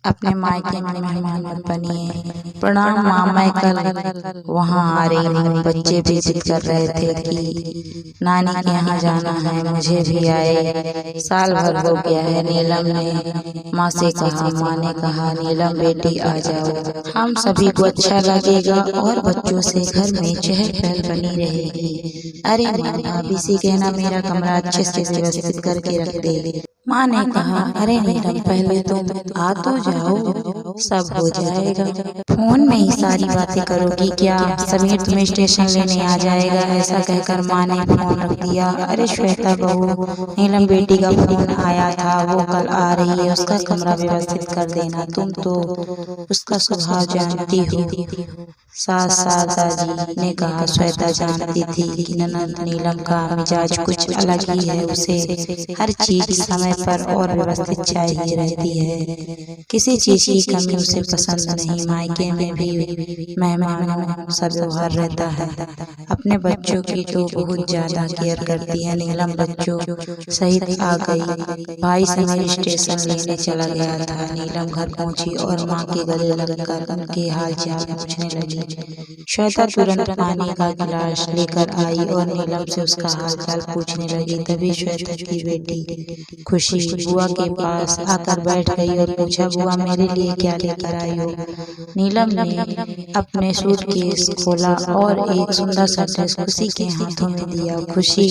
अपने मायके में मेहमान मत बनिए। प्रणाम माँ, मैं कल वहाँ आ रही हूँ। बच्चे भी जिद कर रहे थे कि नानी के यहाँ जाना है, मुझे भी आए। साल भर हो गया है। नीलम ने माँ से कहा। माँ ने कहा, नीलम बेटी आ जाओ, हम सभी को अच्छा लगेगा और बच्चों से घर में चहल पहल बनी रहेगी। अरे माँ, भाभी से कहना मेरा कमरा अच्छे से व्यवस्थित करके रख दे। माँ ने कहा, अरे नीलम, पहले तुम आ तो जाओ, सब हो जाएगा। फोन में ही सारी बातें करोगी क्या? समीर तुम्हें स्टेशन लेने आ जाएगा। ऐसा कहकर माँ ने फोन रख दिया। अरे श्वेता बहू, नीलम बेटी का फोन आया था, वो कल आ रही है, उसका कमरा व्यवस्थित कर देना। तुम तो उसका स्वभाव जानती हो। सास शारदा जी ने कहा। श्वेता जानती थी कि ननद नीलम का मिजाज कुछ अलग ही है। उसे हर चीज समय पर और व्यवस्थित चाहिए रहती है। किसी चीज की कमी उसे पसंद नहीं। मायके में भी मेहमानों सा व्यवहार रहता है। अपने बच्चों की तो बहुत ज्यादा केयर करती है। नीलम बच्चों सहित आ गई। भाई समीर स्टेशन लेने चला गया था। नीलम घर पहुंची और माँ के गले लगकर उनके हाल चाल पूछने लगी। श्वेता तुरंत पानी का गिलास लेकर आई और नीलम से उसका हाल चाल पूछने लगी। तभी श्वेता की बेटी खुशी बुआ के पास आकर बैठ गई और पूछा, बुआ मेरे लिए क्या लेकर आई हो? नीलम ने अपने सूटकेस खोला और एक सुंदर सा ड्रेस खुशी के हाथों में दिया। खुशी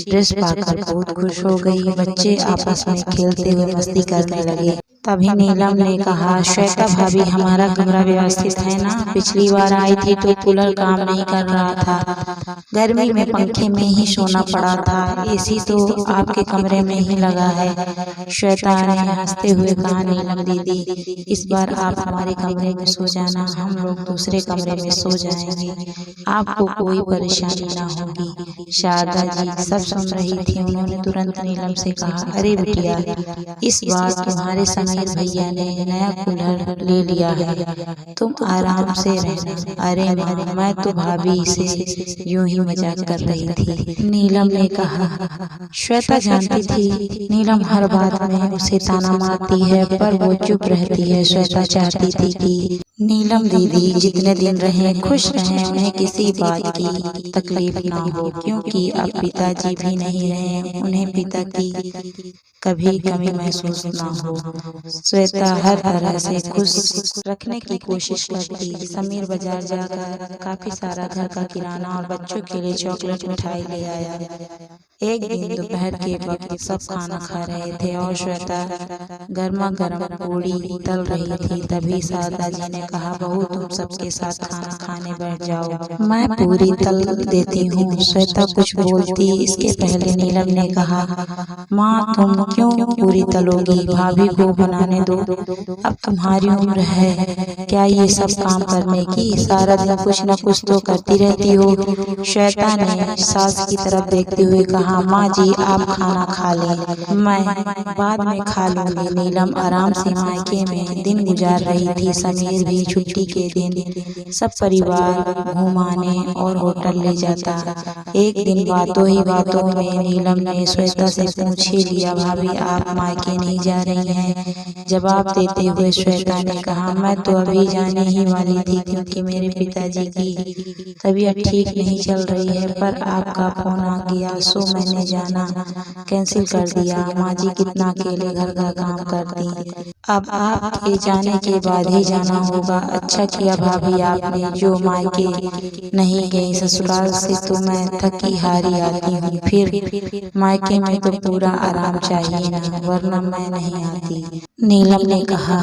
ड्रेस पाकर बहुत खुश हो गई। बच्चे आपस में खेलते हुए मस्ती करने लगे। तभी नीलम ने कहा, श्वेता भाभी, हमारा कमरा व्यवस्थित है ना? पिछली बार आई थी तो कूलर काम नहीं कर रहा था, गर्मी में पंखे में ही सोना पड़ा था, एसी तो आपके कमरे में ही लगा है। श्वेता ने हंसते हुए कहा, नीलम दीदी, इस बार आप हमारे कमरे में सो जाना, हम लोग दूसरे कमरे में सो जाएंगे, आपको कोई परेशानी ना होगी। शारदा जी सब सुन रही थी। उन्होंने तुरंत नीलम से कहा, अरे बिटिया, इस बार तुम्हारे समीर भैया ने नया कूलर ले लिया है, तुम आराम से रहना। अरे माँ, मैं तो भाभी से यूं ही मजाक कर रही थी, नीलम ने कहा। श्वेता जानती थी नीलम हर बात में उसे ताना मारती है, पर वो चुप रहती है। श्वेता चाहती थी कि नीलम दीदी जितने दिन रहें खुश रहें, उन्हें किसी बात की तकलीफ ना हो, क्योंकि अब पिताजी भी नहीं रहे, उन्हें पिता की कभी कमी महसूस ना हो। श्वेता हर तरह से खुश रखने की कोशिश करती। समीर बाजार जाकर काफी सारा घर का किराना और बच्चों के लिए चॉकलेट मिठाई ले आया। एक दिन दोपहर के वक्त सब खाना खा रहे थे और श्वेता गर्मा गर्म पूड़ी तल रही थी। तभी शारदा जी ने कहा, बहू तुम सबके साथ खाना खाने बैठ जाओ, मैं पूरी तल देती हूँ। श्वेता कुछ बोलती इसके पहले नीलम ने कहा, माँ तुम क्यों पूरी तलोगी, भाभी को बनाने दो, अब तुम्हारी उम्र है क्या ये सब काम करने की? सारा दिन कुछ न कुछ तो करती रहती हो। श्वेता ने सास की तरफ देखते हुए कहा, माँ जी आप खाना खा लें, मैं बाद में खा लूंगी। नीलम आराम से मायके में दिन गुजार रही थी। समीर भी छुट्टी के दिन सब परिवार घुमाने और होटल ले जाता। एक दिन बातों ही बातों में नीलम ने श्वेता से पूछ ही लिया, भाभी आप मायके नहीं जा रही हैं? जवाब देते हुए श्वेता ने कहा, मैं तो अभी जाने ही वाली थी, क्योंकि मेरे पिताजी की तबीयत ठीक नहीं चल रही है, पर आपका फोन आ गया सो मैंने जाना कैंसिल कर दिया। माँ जी कितना अकेले घर का काम करती, अब आपके जाने के बाद ही जाना होगा। अच्छा किया भाभी आपने जो मायके नहीं गई, ससुराल से तो मैं थकी हारी आती हूँ, फिर मायके में तो पूरा आराम चाहिए ना, वरना मैं नहीं आती। नीलम ने कहा,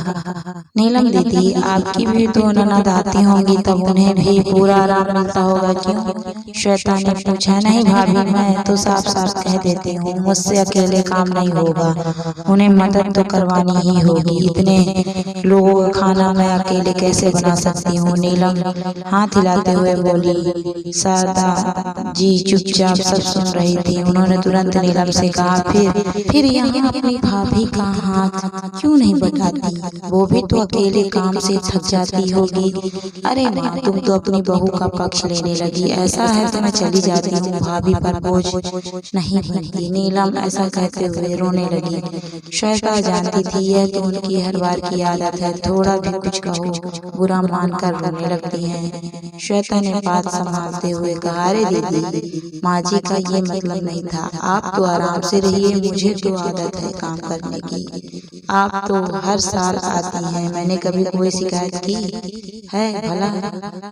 नीलम दीदी आपकी भी तो ननद आती होंगी, तब उन्हें भी पूरा आराम मिलता होगा क्यों? श्वेता ने पूछा, नहीं भाभी मैं तो साफ साफ कह देती हूँ, मुझसे अकेले काम नहीं होगा, उन्हें मदद तो करवानी ही होगी। इतने लोगों का खाना मैं अकेले अकेले कैसे बना सकती हूँ। नीलम हाथ हिलाते हुए बोली। शारदा जी चुपचाप सब सुन रही थी। उन्होंने तुरंत नीलम से कहा, फिर यहाँ अपनी भाभी का हाथ क्यों नहीं बटाती? वो भी तो अकेले काम से थक जाती होगी। अरे माँ, तुम तो अपनी बहू का पक्ष लेने लगी। ऐसा है तो मैं चली जाती हूँ, भाभी पर बोझ नहीं बनती। नीलम ऐसा कहते हुए रोने लगी। श्वेता जानती थी यह तो उनकी हर बार की आदत है, थोड़ा भी कुछ कहो बुरा मानकर रोने लगती हैं। श्वेता ने बात संभालते हुए कहा, अरे दीदी, माँ जी का ये मतलब नहीं था। आप तो आराम से रहिए, मुझे तो आदत है काम करने की। आप तो हर साल आती हैं, मैंने कभी कोई शिकायत की है भला?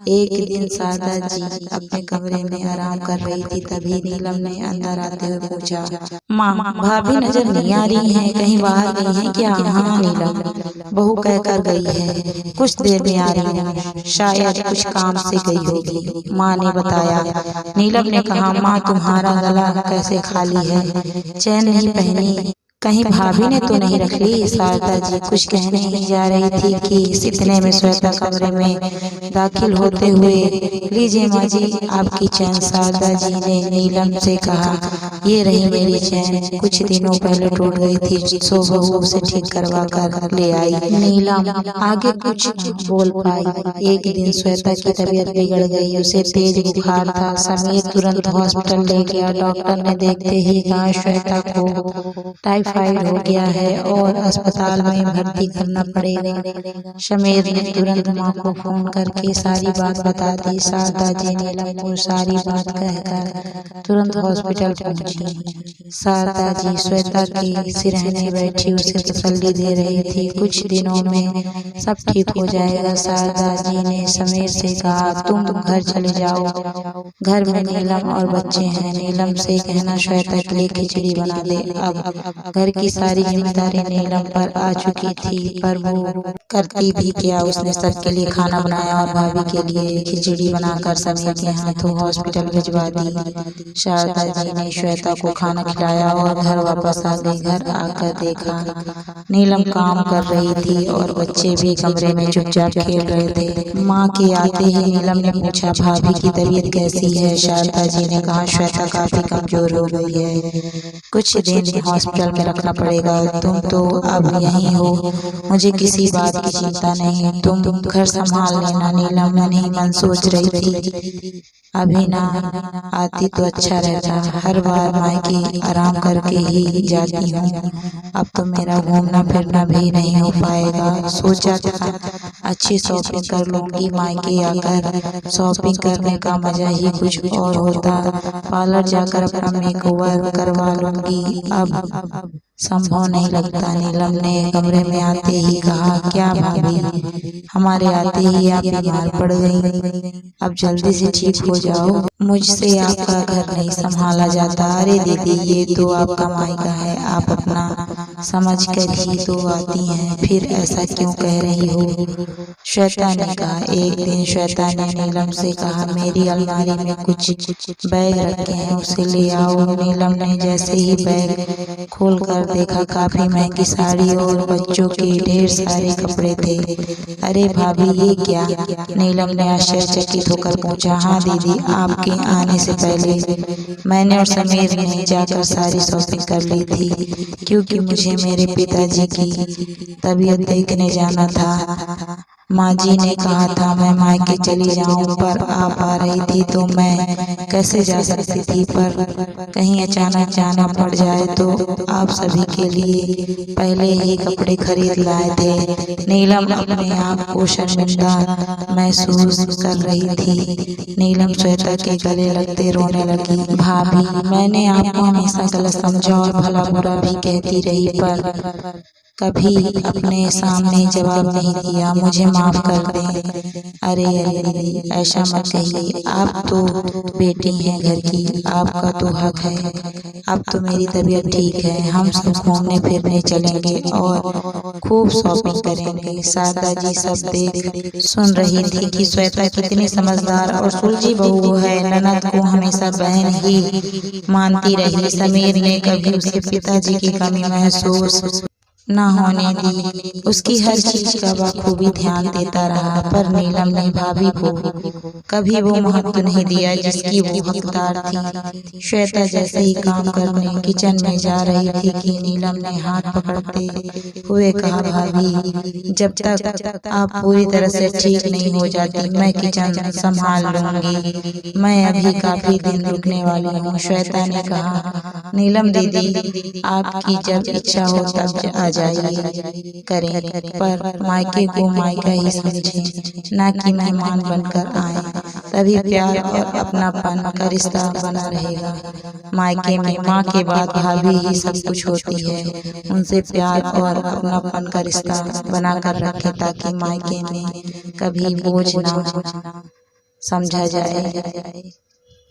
एक दिन शारदा जी अपने कमरे में आराम कर रही थी, तभी नीलम ने अंदर आते हुए पूछा, माँ भाभी नजर नहीं आ रही हैं, कहीं बाहर गई हैं क्या? हाँ नीलम, बहू कहकर गई है, कुछ देर में आ रही हूँ, शायद कुछ काम से गई होगी, माँ ने बताया। नीलम ने कहा, माँ तुम्हारा गला कैसे खाली है, चैन नहीं पहनी, कहीं भाभी ने तो नहीं रख ली? शारदा जी कुछ कहने ही जा रही थी कि इतने में श्वेता कमरे में दाखिल होते हुए, लीजिए माँ जी आपकी चैन। शारदा जी ने नीलम से कहा, ये रही मेरी चैन, कुछ दिनों पहले टूट गई थी, सो बहू उसे ठीक करवा कर ले आई। नीलम आगे कुछ बोल पाई। एक दिन श्वेता की तबीयत बिगड़ गई, उसे तेज बुखार था। समीर तुरंत हॉस्पिटल ले गया। डॉक्टर ने देखते ही कहा, श्वेता को टाइफाइड हो गया है और अस्पताल में भर्ती करना पड़ेगा। समीर ने तुरंत माँ को फोन करके सारी बात बता दी। शारदा जी नीलम को सारी बात कहकर तुरंत हॉस्पिटल पहुंची। शारदा जी श्वेता के सिरहने बैठी उसे तसल्ली दे रही थी। कुछ दिनों में सब ठीक हो जाएगा। शारदा जी ने समीर से कहा, तुम घर चले जाओ, घर में नीलम और बच्चे हैं। नीलम से कहना श्वेता के लिए खिचड़ी बना दे। अब घर की सारी जिम्मेदारी नीलम पर आ चुकी थी, पर वो करती भी क्या, उसने सबके लिए खाना बनाया और भाभी के लिए खिचड़ी बनाकर समीर के हाथों हॉस्पिटल भिजवा दी। शारदा जी ने श्वेता को खाना खिलाया और घर वापस आ गई। घर आकर देखा नीलम काम कर रही थी और बच्चे भी कमरे में चुपचाप खेल रहे थे। माँ के आते ही नीलम ने पूछा, भाभी की तबीयत कैसी है? शारदा जी ने कहा, श्वेता काफी कमजोर हो गई है, कुछ दिन हॉस्पिटल में रखना पड़ेगा। तुम तो अब यहीं हो, मुझे किसी बात की चिंता नहीं, तुम घर संभाल लेना। नीलम मन ही मन सोच रही थी, अभी ना आती तो अच्छा रहता, हर बार मायके आराम करके ही जाती हूँ, अब तो मेरा घूमना फिरना भी नहीं हो पाएगा। सोचा था अच्छी शॉपिंग कर लूंगी, मायके आकर शॉपिंग करने का मजा ही कुछ और होता, पार्लर जाकर अपना मेकओवर करवा लूंगी, अब संभव नहीं लगता। नीलम ने कमरे में आते ही कहा, क्या भाभी, हमारे आते ही आप बीमार पड़ गई, अब जल्दी से ठीक हो जाओ, मुझसे आपका घर नहीं संभाला जाता। अरे दीदी, ये तो आपका मायका है, आप अपना समझ कर ही तो आती हैं, फिर ऐसा क्यों कह रही हो? श्वेता ने कहा। एक दिन श्वेता ने नीलम से कहा, मेरी अलमारी में कुछ बैग रखे हैं, उसे ले आओ। नीलम ने जैसे ही बैग खोल कर देखा, काफी महंगी साड़ी और बच्चों के ढेर सारे कपड़े थे। अरे भाभी, ये क्या? नीलम ने आश्चर्यचकित होकर पूछा। हाँ दीदी, आपके आने से पहले मैंने और समीर ने जाकर सारी शॉपिंग कर ली थी, क्योंकि मुझे मेरे पिताजी की तबीयत देखने जाना था। माँ जी ने कहा था मैं मायके चली जाऊं, पर आप आ रही थी तो मैं कैसे जा सकती थी, पर कहीं अचानक जाना पड़ जाए तो आप सभी के लिए पहले ही कपड़े खरीद लाए थे। नीलम अपने आप को शर्मिंदा महसूस कर रही थी। नीलम श्वेता के गले लगते रोने लगी। भाभी, मैंने आपको हमेशा गलत समझा और भला बुरा भी कहती रही, पर कभी अपने सामने जवाब नहीं दिया, मुझे माफ कर दें। अरे अरे दीदी, ऐसा मत कहिए, आप तो बेटी हैं घर की, आपका तो हक है। अब तो मेरी तबीयत ठीक है, हम सब घूमने फिरने चलेंगे और खूब शॉपिंग करेंगे। शारदा जी सब देख सुन रही थी कि श्वेता कितनी समझदार और सुलझी बहू है। ननद को हमेशा बहन ही मानती रही। समीर ने कभी उसके पिताजी की कमी महसूस न होने दी। उसकी हर चीज का बखूबी ध्यान देता रहा, पर नीलम ने भाभी को कभी वो महत्व नहीं दिया जिसकी वो हकदार थी। श्वेता जैसे ही काम करने किचन में जा रही थी कि नीलम ने हाथ पकड़ते हुए कहा, भाभी जब तक आप पूरी तरह से ठीक नहीं हो जाती मैं किचन संभाल लूंगी, मैं अभी काफी दिन रुकने वाली हूँ। श्वेता ने कहा, नीलम दीदी आपकी जब इच्छा हो तब आ जाइए करें, पर मायके को मायका ही समझें, ना कि मेहमान बनकर आए, तभी प्यार और अपनापन का रिश्ता बना रहेगा। मायके में माँ के बाद भाभी ही सब कुछ होती है, उनसे प्यार और अपनापन का रिश्ता बना कर रखे ताकि मायके में कभी बोझ ना समझा जाए।